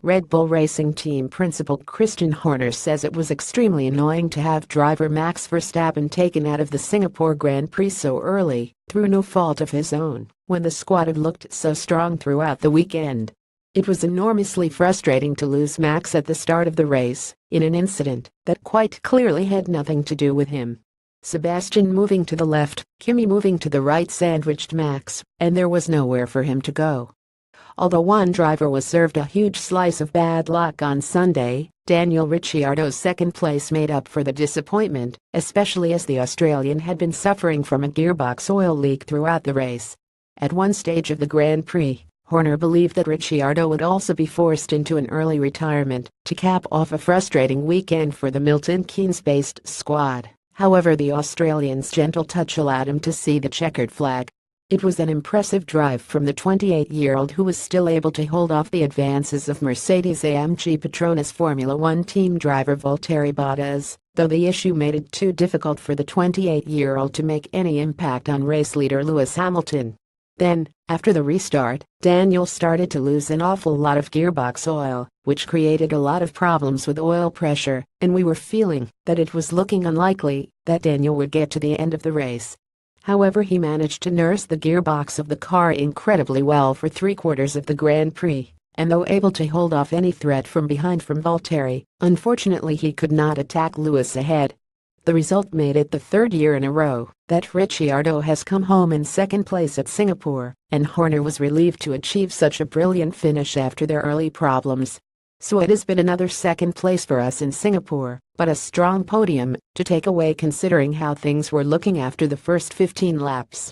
Red Bull Racing Team principal Christian Horner says it was extremely annoying to have driver Max Verstappen taken out of the Singapore Grand Prix so early, through no fault of his own, when the squad had looked so strong throughout the weekend. It was enormously frustrating to lose Max at the start of the race, in an incident that quite clearly had nothing to do with him. Sebastian moving to the left, Kimi moving to the right sandwiched Max, and there was nowhere for him to go. Although one driver was served a huge slice of bad luck on Sunday, Daniel Ricciardo's second place made up for the disappointment, especially as the Australian had been suffering from a gearbox oil leak throughout the race. At one stage of the Grand Prix, Horner believed that Ricciardo would also be forced into an early retirement to cap off a frustrating weekend for the Milton Keynes-based squad. However, the Australian's gentle touch allowed him to see the checkered flag. It was an impressive drive from the 28-year-old who was still able to hold off the advances of Mercedes-AMG Petronas Formula One team driver Valtteri Bottas, though the issue made it too difficult for the 28-year-old to make any impact on race leader Lewis Hamilton. Then, after the restart, Daniel started to lose an awful lot of gearbox oil, which created a lot of problems with oil pressure, and we were feeling that it was looking unlikely that Daniel would get to the end of the race. However, he managed to nurse the gearbox of the car incredibly well for 3/4 of the Grand Prix, and though able to hold off any threat from behind from Valtteri, unfortunately he could not attack Lewis ahead. The result made it the third year in a row that Ricciardo has come home in second place at Singapore, and Horner was relieved to achieve such a brilliant finish after their early problems. So it has been another second place for us in Singapore, but a strong podium to take away considering how things were looking after the first 15 laps.